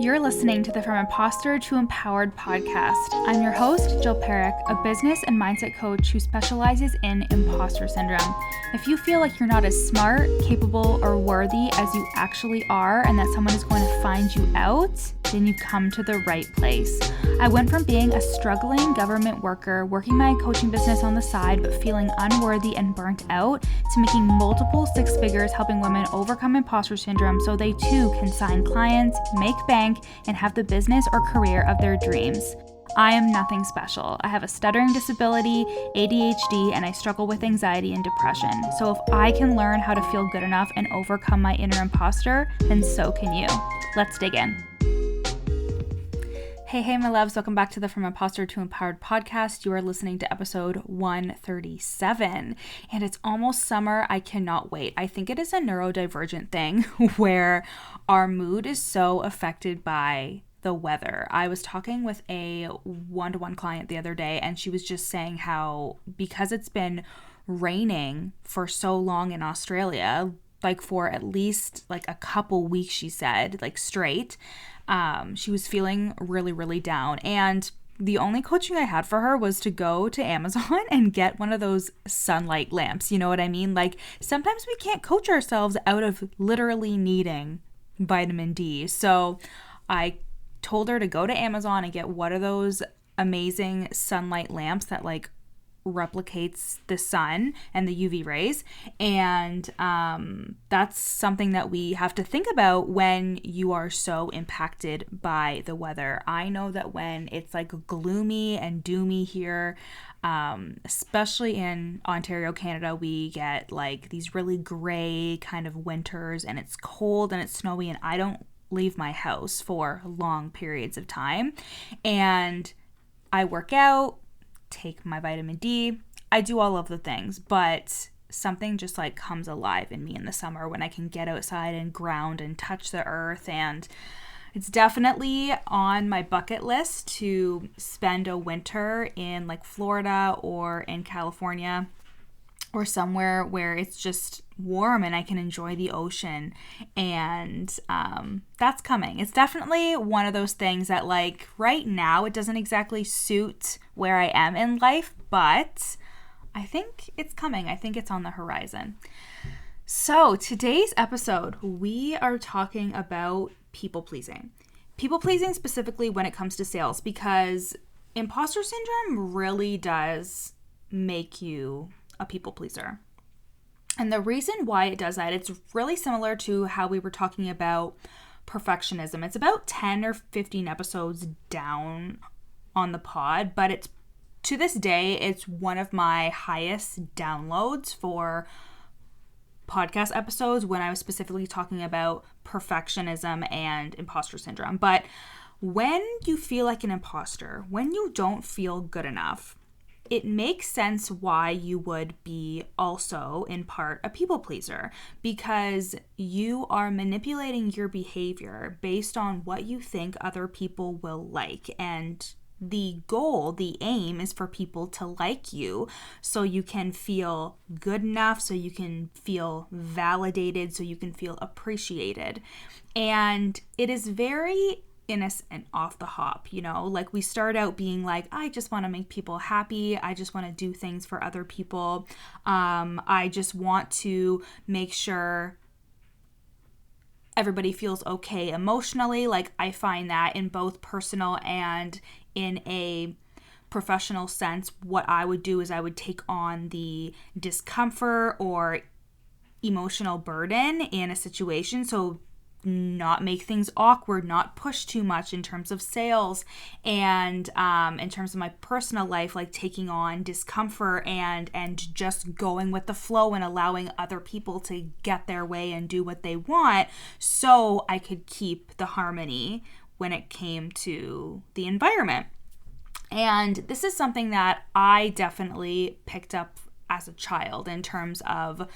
You're listening to the From Imposter to Empowered podcast. I'm your host, Jill Perrick, a business and mindset coach who specializes in imposter syndrome. If you feel like you're not as smart, capable, or worthy as you actually are, and that someone is going to find you out, then you've come to the right place. I went from being a struggling government worker, working my coaching business on the side, but feeling unworthy and burnt out, to making multiple six figures helping women overcome imposter syndrome so they too can sign clients, make bank, and have the business or career of their dreams. I am nothing special. I have a stuttering disability, ADHD, and I struggle with anxiety and depression. So if I can learn how to feel good enough and overcome my inner imposter, then so can you. Let's dig in. Hey, my loves. Welcome back to the From Imposter to Empowered podcast. You are listening to episode 137, and it's almost summer. I cannot wait. I think it is a neurodivergent thing where our mood is so affected by the weather. I was talking with a one-to-one client the other day, and she was just saying how because it's been raining for so long in Australia, like for at least like a couple weeks, she said, like straight, she was feeling really, really down. And the only coaching I had for her was to go to Amazon and get one of those sunlight lamps. You know what I mean? Like sometimes we can't coach ourselves out of literally needing vitamin D. So I told her to go to Amazon and get one of those amazing sunlight lamps that like replicates the sun and the UV rays. And that's something that we have to think about when you are so impacted by the weather. I know that when it's like gloomy and doomy here, especially in Ontario, Canada, we get like these really gray kind of winters, and it's cold and it's snowy, and I don't leave my house for long periods of time. And I work out, take my vitamin D, I do all of the things, but something just like comes alive in me in the summer when I can get outside and ground and touch the earth. And it's definitely on my bucket list to spend a winter in like Florida or in California or somewhere where it's just warm and I can enjoy the ocean. And that's coming. It's definitely one of those things that like right now it doesn't exactly suit where I am in life, but I think it's coming. I think it's on the horizon. So today's episode, we are talking about people pleasing. People pleasing specifically when it comes to sales, because imposter syndrome really does make you a people pleaser. And the reason why it does that, it's really similar to how we were talking about perfectionism. It's about 10 or 15 episodes down on the pod, but it's to this day, it's one of my highest downloads for podcast episodes when I was specifically talking about perfectionism and imposter syndrome. But when you feel like an imposter, when you don't feel good enough, it makes sense why you would be also, in part, a people pleaser, because you are manipulating your behavior based on what you think other people will like. And the goal, the aim is for people to like you so you can feel good enough, so you can feel validated, so you can feel appreciated. And it is very innocent off the hop, you know, like we start out being like, I just want to make people happy. I just want to do things for other people. I just want to make sure everybody feels okay emotionally. Like I find that in both personal and in a professional sense, what I would do is I would take on the discomfort or emotional burden in a situation. So not make things awkward, not push too much in terms of sales, and in terms of my personal life, like taking on discomfort and just going with the flow and allowing other people to get their way and do what they want, so I could keep the harmony when it came to the environment. And this is something that I definitely picked up as a child in terms of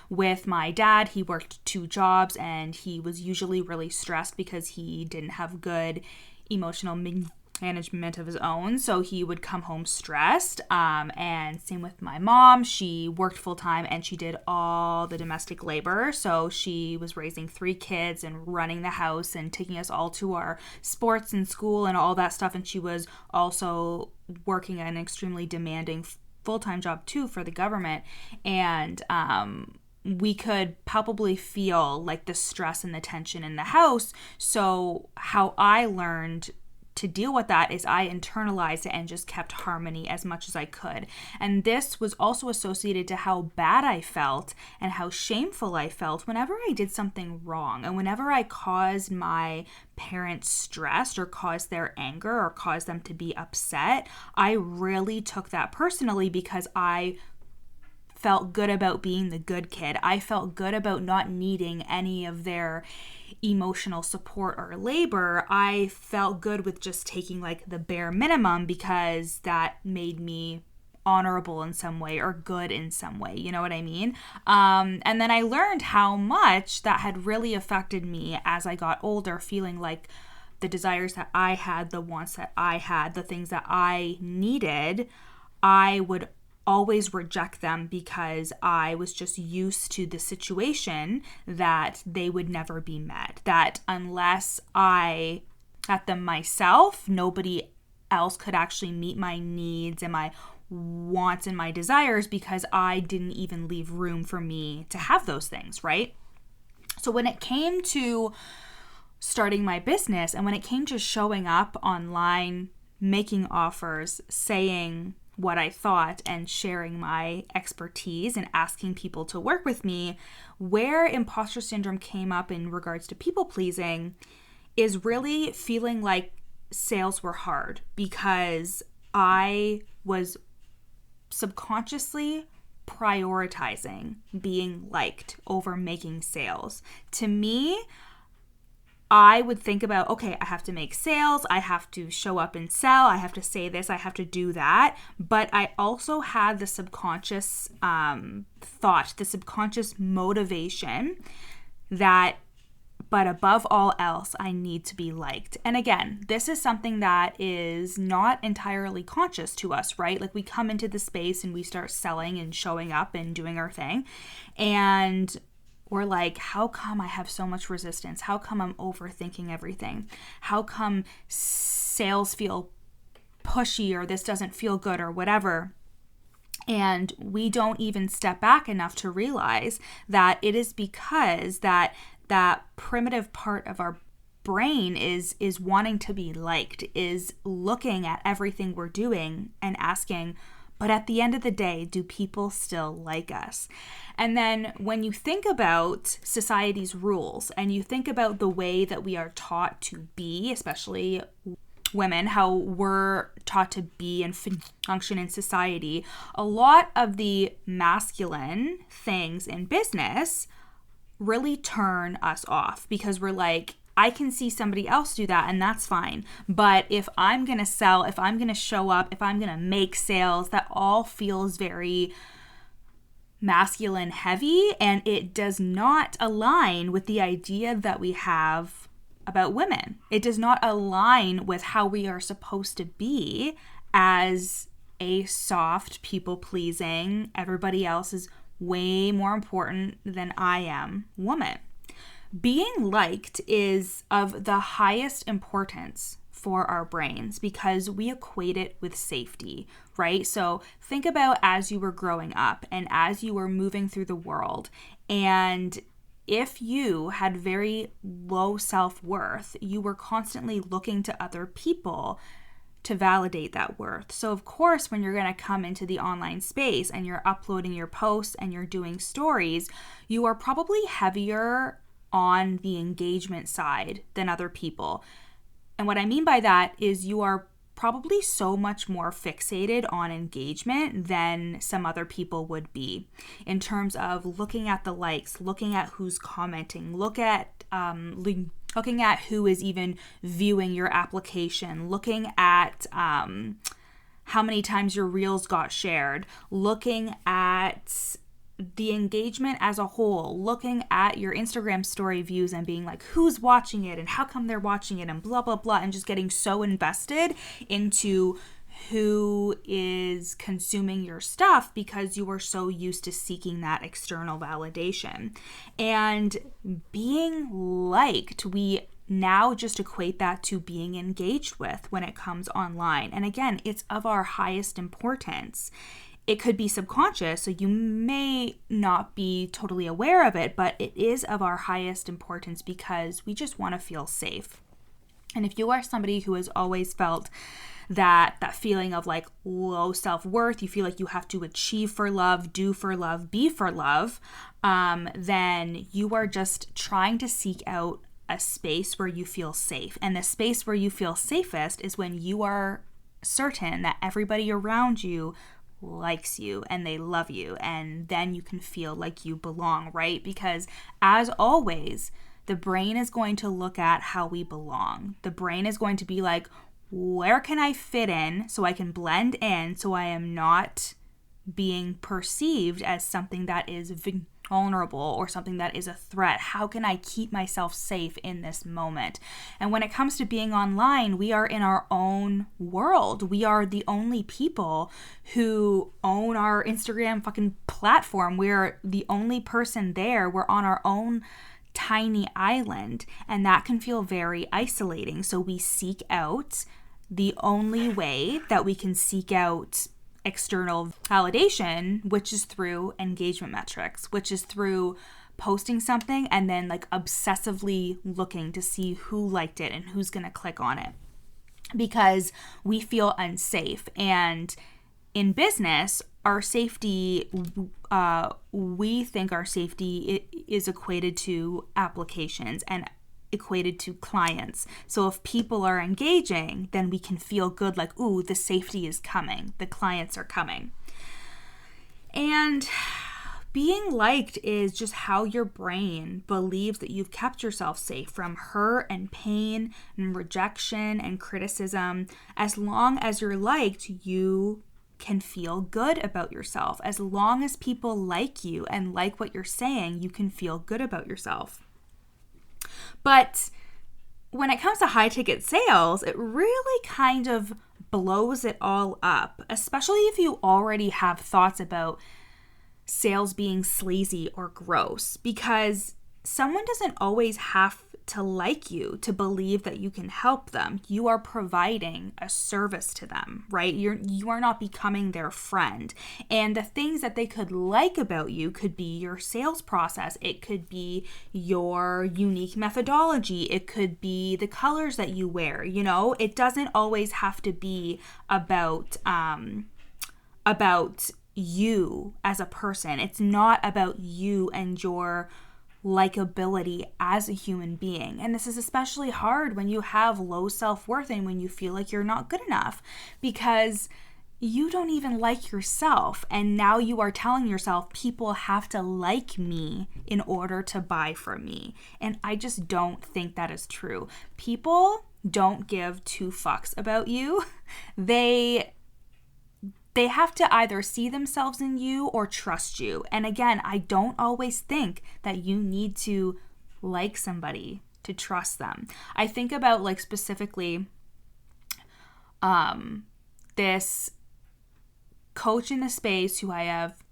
with my dad. He worked 2 jobs and he was usually really stressed because he didn't have good emotional management of his own, so he would come home stressed. And same with my mom. She worked full-time and she did all the domestic labor, so she was raising 3 kids and running the house and taking us all to our sports and school and all that stuff. And she was also working an extremely demanding full-time job too for the government. And we could palpably feel like the stress and the tension in the house. So how I learned to deal with that is I internalized it and just kept harmony as much as I could. And this was also associated to how bad I felt and how shameful I felt whenever I did something wrong. And whenever I caused my parents stressed or caused their anger or caused them to be upset, I really took that personally because I felt good about being the good kid. I felt good about not needing any of their emotional support or labor. I felt good with just taking like the bare minimum because that made me honorable in some way or good in some way. You know what I mean? And then I learned how much that had really affected me as I got older, feeling like the desires that I had, the wants that I had, the things that I needed, I would always reject them because I was just used to the situation that they would never be met. That unless I got them myself, nobody else could actually meet my needs and my wants and my desires because I didn't even leave room for me to have those things, right? So when it came to starting my business and when it came to showing up online, making offers, saying what I thought and sharing my expertise and asking people to work with me, where imposter syndrome came up in regards to people pleasing is really feeling like sales were hard because I was subconsciously prioritizing being liked over making sales. To me, I would think about, okay, I have to make sales, I have to show up and sell, I have to say this, I have to do that. But I also had the subconscious thought, the subconscious motivation that, but above all else, I need to be liked. And again, this is something that is not entirely conscious to us, right? Like we come into the space and we start selling and showing up and doing our thing. And we're like, how come I have so much resistance? How come I'm overthinking everything? How come sales feel pushy or this doesn't feel good or whatever? And we don't even step back enough to realize that it is because that primitive part of our brain is wanting to be liked, is looking at everything we're doing and asking, but at the end of the day, do people still like us? And then when you think about society's rules and you think about the way that we are taught to be, especially women, how we're taught to be and function in society, a lot of the masculine things in business really turn us off because we're like, I can see somebody else do that and that's fine. But if I'm going to sell, if I'm going to show up, if I'm going to make sales, that all feels very masculine heavy and it does not align with the idea that we have about women. It does not align with how we are supposed to be as a soft, people-pleasing, everybody else is way more important than I am woman. Being liked is of the highest importance for our brains because we equate it with safety, right? So think about as you were growing up and as you were moving through the world, and if you had very low self-worth, you were constantly looking to other people to validate that worth. So of course, when you're going to come into the online space and you're uploading your posts and you're doing stories, you are probably heavier on the engagement side than other people. And what I mean by that is you are probably so much more fixated on engagement than some other people would be in terms of looking at the likes, looking at who's commenting, looking at who is even viewing your application, looking at how many times your reels got shared, looking at the engagement as a whole, looking at your Instagram story views and being like, who's watching it and how come they're watching it and blah, blah, blah, and just getting so invested into who is consuming your stuff because you were so used to seeking that external validation. And being liked, we now just equate that to being engaged with when it comes online. And again, it's of our highest importance. It could be subconscious, so you may not be totally aware of it, but it is of our highest importance because we just want to feel safe. And if you are somebody who has always felt that feeling of like low self-worth, you feel like you have to achieve for love, do for love, be for love, then you are just trying to seek out a space where you feel safe. And the space where you feel safest is when you are certain that everybody around you likes you and they love you, and then you can feel like you belong, right? Because as always, the brain is going to look at how we belong. The brain is going to be like, where can I fit in so I can blend in so I am not being perceived as something that is vulnerable or something that is a threat? How can I keep myself safe in this moment? And when it comes to being online, we are in our own world. We are the only people who own our Instagram fucking platform. We're the only person there. We're on our own tiny island, and that can feel very isolating. So we seek out the only way that we can seek out external validation, which is through engagement metrics, which is through posting something and then like obsessively looking to see who liked it and who's going to click on it, because we feel unsafe. And in business, our safety, we think our safety is equated to applications and equated to clients. So if people are engaging, then we can feel good, like, ooh, the safety is coming, the clients are coming. And being liked is just how your brain believes that you've kept yourself safe from hurt and pain and rejection and criticism. As long as you're liked, you can feel good about yourself. As long as people like you and like what you're saying, you can feel good about yourself. But when it comes to high ticket sales, it really kind of blows it all up, especially if you already have thoughts about sales being sleazy or gross, because someone doesn't always have to like you to believe that you can help them. You are providing a service to them, right? You are not becoming their friend. And the things that they could like about you could be your sales process. It could be your unique methodology. It could be the colors that you wear. You know, it doesn't always have to be about you as a person. It's not about you and your likability as a human being. And this is especially hard when you have low self-worth and when you feel like you're not good enough, because you don't even like yourself. And now you are telling yourself people have to like me in order to buy from me. And I just don't think that is true. People don't give two fucks about you. They have to either see themselves in you or trust you. And again, I don't always think that you need to like somebody to trust them. I think about like specifically this coach in the space who I have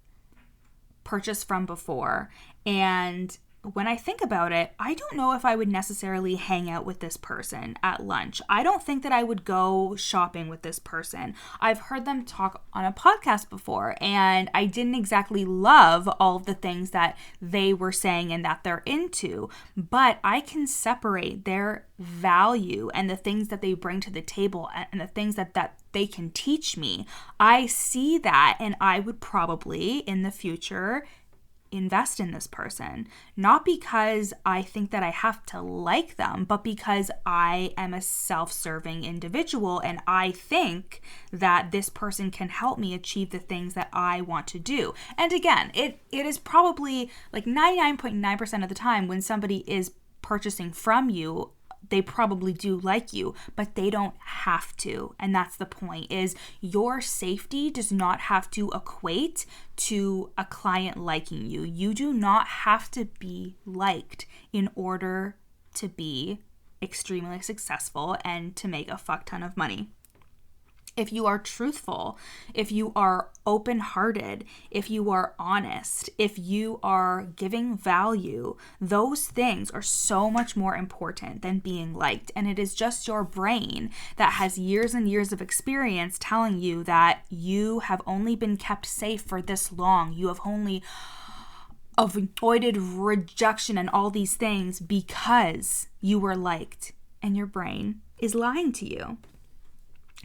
purchased from before. And when I think about it, I don't know if I would necessarily hang out with this person at lunch. I don't think that I would go shopping with this person. I've heard them talk on a podcast before, and I didn't exactly love all of the things that they were saying and that they're into, but I can separate their value and the things that they bring to the table and the things that they can teach me. I see that, and I would probably in the future invest in this person, not because I think that I have to like them, but because I am a self-serving individual and I think that this person can help me achieve the things that I want to do. And again, it is probably like 99.9% of the time when somebody is purchasing from you, they probably do like you, but they don't have to. And that's the point, is your safety does not have to equate to a client liking you. You do not have to be liked in order to be extremely successful and to make a fuck ton of money. If you are truthful, if you are open-hearted, if you are honest, if you are giving value, those things are so much more important than being liked. And it is just your brain that has years and years of experience telling you that you have only been kept safe for this long. You have only avoided rejection and all these things because you were liked. And your brain is lying to you.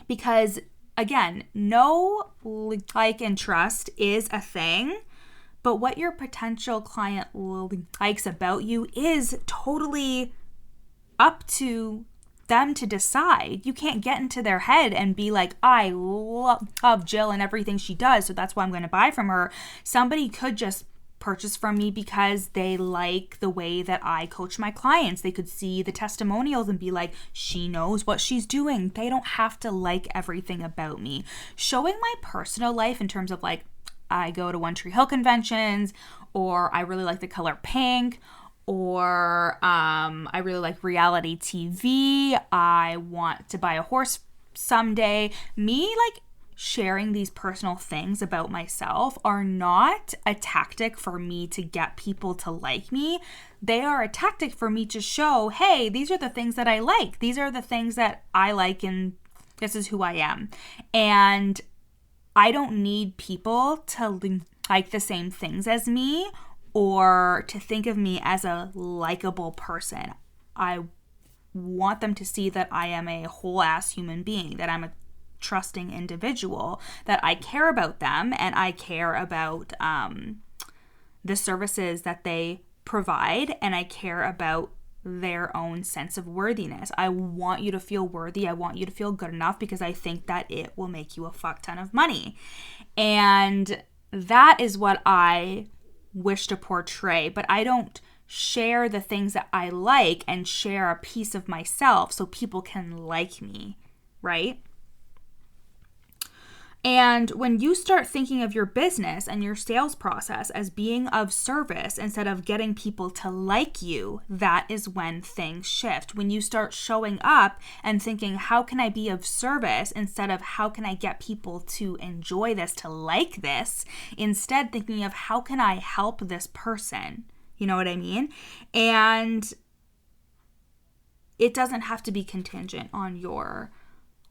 Because, again, no like and trust is a thing, but what your potential client likes about you is totally up to them to decide. You can't get into their head and be like, I love Jill and everything she does, so that's why I'm going to buy from her. Somebody could just purchase from me because they like the way that I coach my clients. They could see the testimonials and be like, she knows what she's doing. They don't have to like everything about me. Showing my personal life in terms of like, I go to One Tree Hill conventions, or I really like the color pink, or I really like reality TV. I want to buy a horse someday. Me like sharing these personal things about myself are not a tactic for me to get people to like me. They are a tactic for me to show, hey, these are the things that I like. These are the things that I like, and this is who I am. And I don't need people to like the same things as me or to think of me as a likable person. I want them to see that I am a whole ass human being, that I'm a trusting individual, that I care about them and I care about the services that they provide, and I care about their own sense of worthiness. I want you to feel worthy. I want you to feel good enough because I think that it will make you a fuck ton of money. And that is what I wish to portray, but I don't share the things that I like and share a piece of myself so people can like me, right? And when you start thinking of your business and your sales process as being of service instead of getting people to like you, that is when things shift. When you start showing up and thinking, how can I be of service, instead of how can I get people to enjoy this, to like this, instead thinking of how can I help this person? You know what I mean? And it doesn't have to be contingent on your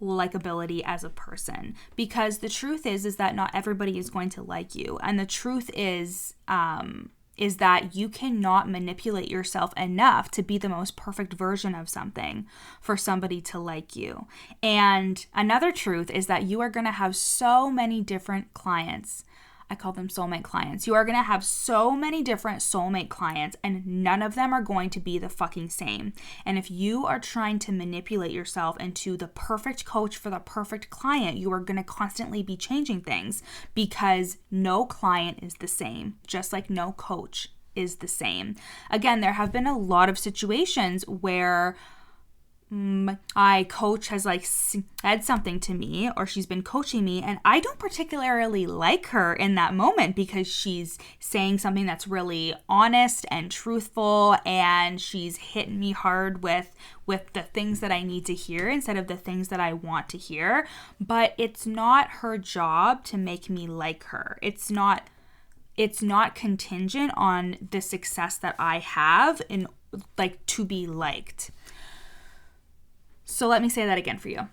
likability as a person, because the truth is that not everybody is going to like you, and the truth is that you cannot manipulate yourself enough to be the most perfect version of something for somebody to like you. And another truth is that you are going to have so many different clients. I call them soulmate clients. You are going to have so many different soulmate clients, and none of them are going to be the fucking same. And if you are trying to manipulate yourself into the perfect coach for the perfect client, you are going to constantly be changing things, because no client is the same, just like no coach is the same. Again, there have been a lot of situations where my coach has like said something to me, or she's been coaching me, and I don't particularly like her in that moment because she's saying something that's really honest and truthful, and she's hitting me hard with the things that I need to hear instead of the things that I want to hear. But it's not her job to make me like her. It's not contingent on the success that I have in like to be liked. So let me say that again for you.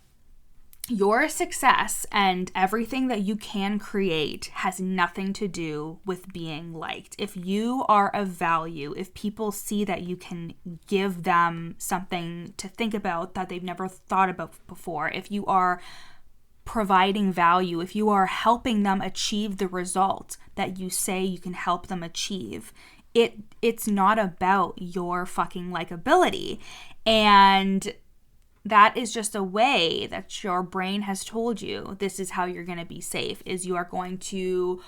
Your success and everything that you can create has nothing to do with being liked. If you are of value, if people see that you can give them something to think about that they've never thought about before, if you are providing value, if you are helping them achieve the result that you say you can help them achieve, it's not about your fucking likability. And that is just a way that your brain has told you this is how you're going to be safe, is you are going to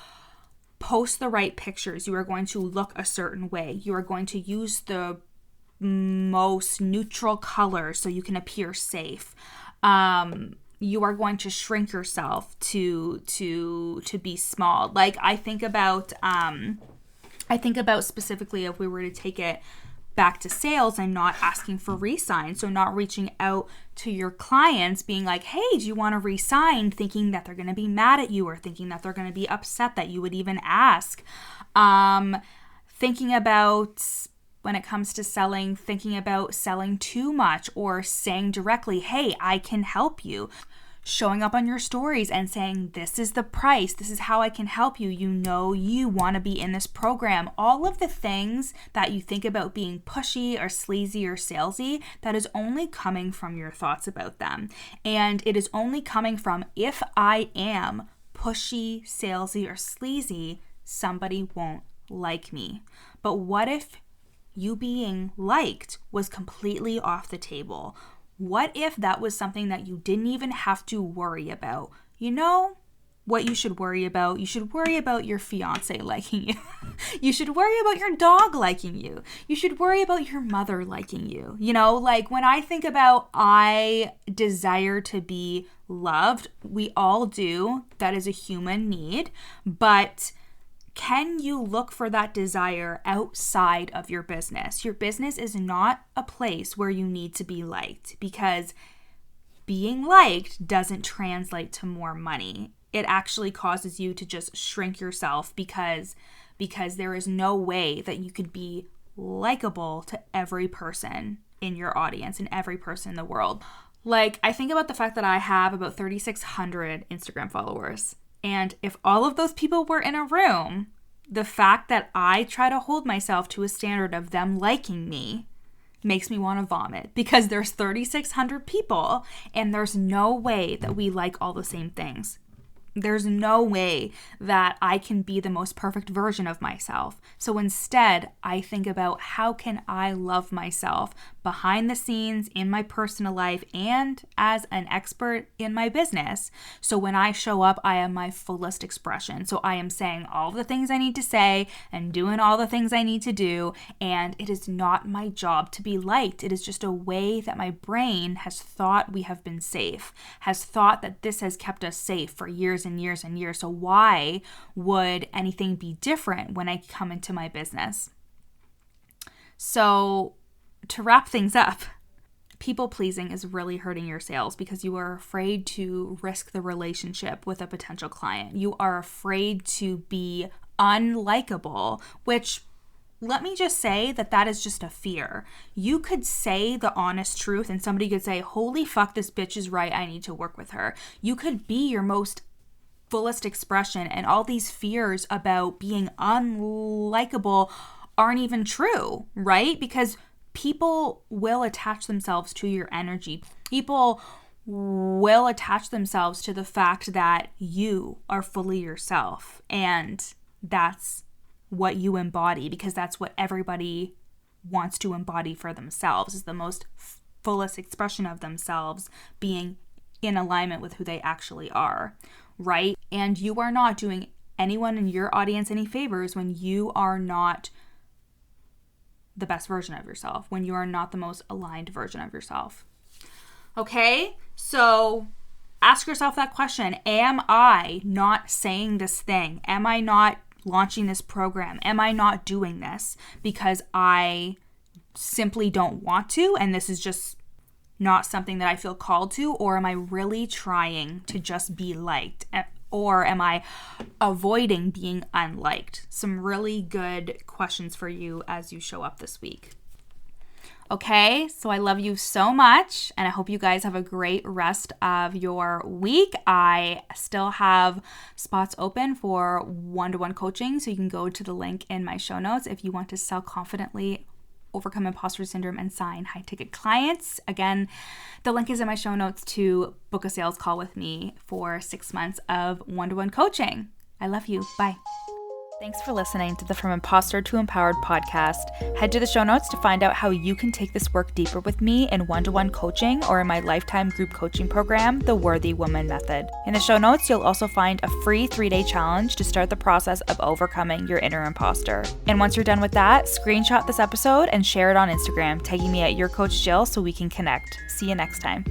post the right pictures. You are going to look a certain way. You are going to use the most neutral color so you can appear safe. You are going to shrink yourself to be small. Like I think about specifically if we were to take it back to sales and not asking for re-sign. So not reaching out to your clients being like, hey, do you want to re-sign? Thinking that they're going to be mad at you or thinking that they're going to be upset that you would even ask. Thinking about, when it comes to selling, thinking about selling too much or saying directly, hey, I can help you. Showing up on your stories and saying, this is the price, this is how I can help you. You know you want to be in this program. All of the things that you think about being pushy or sleazy or salesy, that is only coming from your thoughts about them. And it is only coming from, if I am pushy, salesy, or sleazy, somebody won't like me. But what if you being liked was completely off the table? What if that was something that you didn't even have to worry about? You know what you should worry about? You should worry about your fiance liking you. You should worry about your dog liking you. You should worry about your mother liking you. You know, like when I think about I desire to be loved, we all do. That is a human need. But can you look for that desire outside of your business? Your business is not a place where you need to be liked, because being liked doesn't translate to more money. It actually causes you to just shrink yourself because there is no way that you could be likable to every person in your audience and every person in the world. Like, I think about the fact that I have about 3,600 Instagram followers. And if all of those people were in a room, the fact that I try to hold myself to a standard of them liking me makes me want to vomit, because there's 3,600 people and there's no way that we like all the same things. There's no way that I can be the most perfect version of myself. So instead, I think about, how can I love myself behind the scenes in my personal life and as an expert in my business. So when I show up, I am my fullest expression. So I am saying all the things I need to say and doing all the things I need to do. And it is not my job to be liked. It is just a way that my brain has thought we have been safe, has thought that this has kept us safe for years and years and years. So why would anything be different when I come into my business? So to wrap things up, people pleasing is really hurting your sales because you are afraid to risk the relationship with a potential client. You are afraid to be unlikable, which, let me just say that is just a fear. You could say the honest truth and somebody could say, holy fuck, this bitch is right, I need to work with her. You could be your most fullest expression, and all these fears about being unlikable aren't even true, right? Because people will attach themselves to your energy. People will attach themselves to the fact that you are fully yourself, and that's what you embody, because that's what everybody wants to embody for themselves, is the most fullest expression of themselves, being in alignment with who they actually are, right? And you are not doing anyone in your audience any favors when you are not the best version of yourself, when you are not the most aligned version of yourself. Okay? So ask yourself that question. Am I not saying this thing? Am I not launching this program? Am I not doing this because I simply don't want to, and this is just not something that I feel called to? Or am I really trying to just be liked? Or am I avoiding being unliked? Some really good questions for you as you show up this week. Okay, so I love you so much, and I hope you guys have a great rest of your week. I still have spots open for one-to-one coaching, so you can go to the link in my show notes if you want to sell confidently, overcome imposter syndrome, and sign high-ticket clients. Again, the link is in my show notes to book a sales call with me for 6 months of one-to-one coaching. I love you. Bye. Thanks for listening to the From Imposter to Empowered podcast. Head to the show notes to find out how you can take this work deeper with me in one-to-one coaching or in my lifetime group coaching program, The Worthy Woman Method. In the show notes, you'll also find a free 3-day challenge to start the process of overcoming your inner imposter. And once you're done with that, screenshot this episode and share it on Instagram, tagging me at YourCoachJill so we can connect. See you next time.